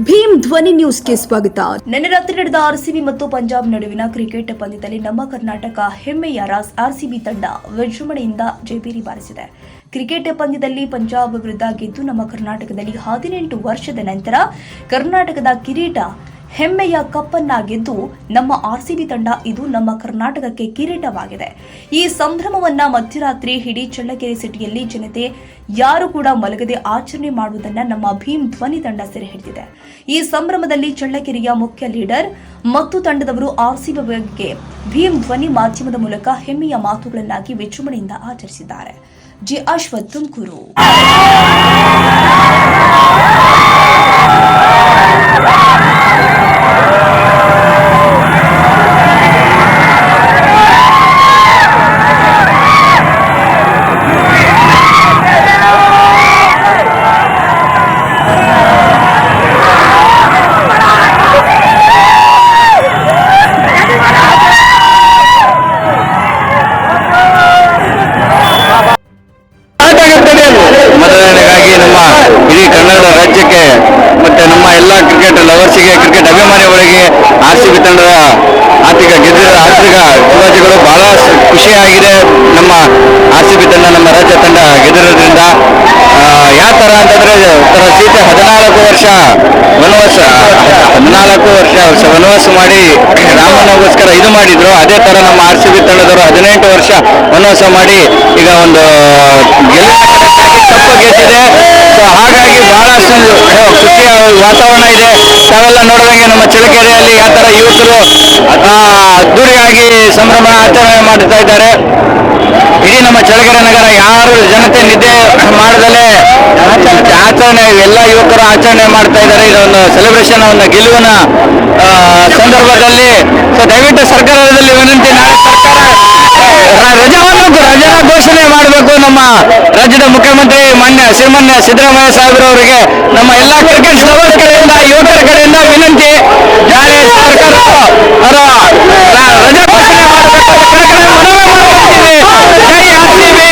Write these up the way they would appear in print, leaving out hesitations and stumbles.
ಭೀಮ್ ಧ್ವನಿ ನ್ಯೂಸ್ಗೆ ಸ್ವಾಗತ. ನಿನ್ನೆ ರಾತ್ರಿ ನಡೆದ ಆರ್ಸಿಬಿ ಮತ್ತು ಪಂಜಾಬ್ ನಡುವಿನ ಕ್ರಿಕೆಟ್ ಪಂದ್ಯದಲ್ಲಿ ನಮ್ಮ ಕರ್ನಾಟಕ ಹೆಮ್ಮೆಯ ಆರ್ಸಿಬಿ ತಂಡ ವಿಜೃಂಭಣೆಯಿಂದ ಜಯಭೇರಿ ಬಾರಿಸಿದೆ. ಕ್ರಿಕೆಟ್ ಪಂದ್ಯದಲ್ಲಿ ಪಂಜಾಬ್ ವಿರುದ್ಧ ಗೆದ್ದು ನಮ್ಮ ಕರ್ನಾಟಕದಲ್ಲಿ 18 ವರ್ಷದ ನಂತರ ಕರ್ನಾಟಕದ ಕಿರೀಟ ಹೆಮ್ಮೆಯ ಕಪ್ಪನ್ನ ಗೆದ್ದು ನಮ್ಮ ಆರ್ಸಿಬಿ ತಂಡ ಇದು ನಮ್ಮ ಕರ್ನಾಟಕಕ್ಕೆ ಕಿರೀಟವಾಗಿದೆ. ಈ ಸಂಭ್ರಮವನ್ನ ಮಧ್ಯರಾತ್ರಿ ಇಡೀ ಚಳ್ಳಕೆರೆ ಸಿಟಿಯಲ್ಲಿ ಜನತೆ ಯಾರು ಕೂಡ ಮಲಗದೆ ಆಚರಣೆ ಮಾಡುವುದನ್ನ ನಮ್ಮ ಭೀಮ್ ಧ್ವನಿ ತಂಡ ಸೆರೆ ಹಿಡಿದಿದೆ. ಈ ಸಂಭ್ರಮದಲ್ಲಿ ಚಳ್ಳಕೆರೆಯ ಮುಖ್ಯ ಲೀಡರ್ ಮತ್ತು ತಂಡದವರು ಆರ್ಸಿಬಿ ಬಗ್ಗೆ ಭೀಮ್ ಧ್ವನಿ ಮಾಧ್ಯಮದ ಮೂಲಕ ಹೆಮ್ಮೆಯ ಮಾತುಗಳನ್ನಾಗಿ ವಿಜೃಂಭಣೆಯಿಂದ ಆಚರಿಸಿದ್ದಾರೆ. ಜಿ ಅಶ್ವಥ್, ತುಮಕೂರು. ಇಡೀ ಕನ್ನಡ ರಾಜ್ಯಕ್ಕೆ ಮತ್ತೆ ನಮ್ಮ ಎಲ್ಲ ಕ್ರಿಕೆಟ್ ಲವರ್ಸ್ಗೆ, ಕ್ರಿಕೆಟ್ ಅಭಿಮಾನಿಗಳಿಗೆ ಆರ್ಸಿಬಿ ತಂಡದ ಆರ್ಥಿಕ ಶುಭಾಶಯಗಳು. ಬಹಳ ಖುಷಿಯಾಗಿದೆ. ನಮ್ಮ ಆರ್ಸಿಬಿ ತಂಡ, ನಮ್ಮ ರಾಜ್ಯ ತಂಡ ಗೆದ್ದಿರೋದ್ರಿಂದ ಯಾವ ತರ ಅಂತಂದ್ರೆ ಸೀತೆ 14 ವರ್ಷ ವನವಾಸ ಮಾಡಿ ರಾಮನಿಗೋಸ್ಕರ ಇದು ಮಾಡಿದ್ರು. ಅದೇ ತರ ನಮ್ಮ ಆರ್ಸಿಬಿ ತಂಡದವರು 18 ವರ್ಷ ವನವಾಸ ಮಾಡಿ ಈಗ ಒಂದು ಕಪ್ಪು ಗೆದ್ದಿದೆ. ಸೊ ಹಾಗಾಗಿ ಬಹಳಷ್ಟು ಖುಷಿಯ ವಾತಾವರಣ ಇದೆ. ತಾವೆಲ್ಲ ನೋಡಿದಂಗೆ ನಮ್ಮ ಚಳ್ಳಕೆರೆಯಲ್ಲಿ ಯಾವ ತರ ಯುವಕರು ಅದ್ದೂರಿಯಾಗಿ ಸಂಭ್ರಮ ಆಚರಣೆ ಮಾಡ್ತಾ ಇದ್ದಾರೆ. ಇಡೀ ನಮ್ಮ ಚಳ್ಳಕೆರೆ ನಗರ ಯಾರು ಜನತೆ ನಿದ್ದೆ ಮಾಡದಲ್ಲೇ ಆಚರಣೆ, ಎಲ್ಲ ಯುವಕರು ಆಚರಣೆ ಮಾಡ್ತಾ ಇದ್ದಾರೆ. ಇದೊಂದು ಸೆಲೆಬ್ರೇಷನ್, ಒಂದು ಗೆಲುವಿನ ಸಂದರ್ಭದಲ್ಲಿ. ಸೊ ದಯವಿಟ್ಟು ಸರ್ಕಾರದಲ್ಲಿ ವಿನಂತಿ, ನಾಳೆ ಸರ್ಕಾರ ರಜಾ ಘೋಷಣೆ ಮಾಡಬೇಕು. ನಮ್ಮ ರಾಜ್ಯದ ಮುಖ್ಯಮಂತ್ರಿ ಶ್ರೀಮಾನ್ಯ ಸಿದ್ದರಾಮಯ್ಯ ಸಾಹೇಬ್ರವರಿಗೆ ನಮ್ಮ ಎಲ್ಲ ಕ್ರಿಕೆಟ್ ಲವರ್ಸ್ ಕಡೆಯಿಂದ, ಯುವಕರ ಕಡೆಯಿಂದ ವಿನಂತಿ, ನಾಳೆ ಸರ್ಕಾರ ರಜಾ ಘೋಷಣೆ ಮಾಡಬೇಕು. ಜೈ ಆರ್ಸಿಬಿ,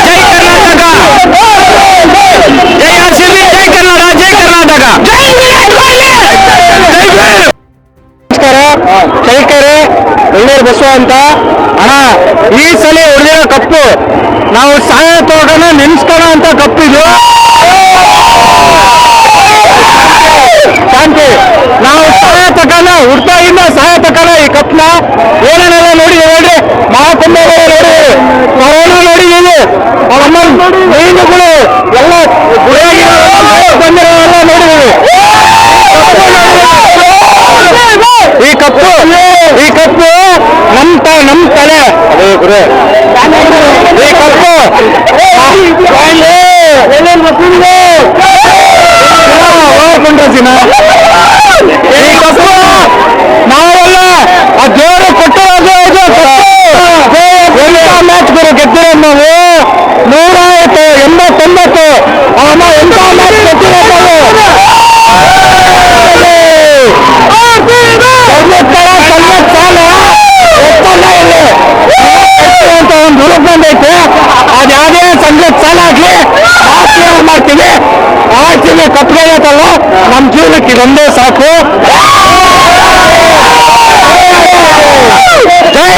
ಜೈ ಕರ್ನಾಟಕ, ಜೈ ಆರ್ಸಿಬಿ, ಜೈ ಕನ್ನಡ, ಜೈ ಕರ್ನಾಟಕ. ನಮಸ್ಕಾರ, ಚಳ್ಳಕೆರೆ ಬೆಳ್ಳೂರು ಬಸವ ಅಂತ. ಅಣ್ಣ, ಈ ಸಲ ಹೊಡೆದಿರೋ ಕಪ್ಪು ನಾವು ಸಾಯ ತೋಟನ ನೆನೆಸ್ಕೋಣ ಅಂತ ಕಪ್ಪಿದು. ಶಾಂತಿ, ನಾವು ಸಹಾಯ ತಕಾನ ಹುಡ್ತಾಗಿಂದ ಸಹಾಯ ತಕಾನ ಈ ಕಪ್ನ ಏನೇನೆಲ್ಲ ನೋಡಿದ್ದೀವಿ. ಮಹಾಕುಂಭ ನೋಡಿ, ಕೊರೋನಾ ನೋಡಿದ್ದೀವಿ, ಮೀನುಗಳು ಎಲ್ಲ ಬಂದಿರೋಲ್ಲ ನೋಡಿದ್ದೀವಿ. ಈ ಕಪ್ಪು ನಮ್ ತಲೆ, ಈ ಕಪ್ಪು ಈ ಕಪ್ಪು ನಾವೆಲ್ಲ ಆ ದೇವರು ಕೊಟ್ಟಿರೋದು. ಮ್ಯಾಚ್ ಗೆದ್ದಿರೋದು ನಾವು 189 ಅಮ್ಮ ಎಂತ ಮ್ಯಾಚ್ ಗೆದ್ದಿರೋದು ಅಂತ ಒಂದು ಡೆವಲಪ್ಮೆಂಟ್ ಐತೆ. ಅದ್ಯಾವುದೇ ಸಂಘದ ಸಾಲ ಆಗ್ಲಿ ಮಾಡ್ತೀವಿ. ಆರ್ಸಿಬಿ ಕಪ್ಪಿಗೆಲ್ಲ ನಮ್ಮ ಜೀವನಕ್ಕೆ ಇದೊಂದೇ ಸಾಕು. ಜೈ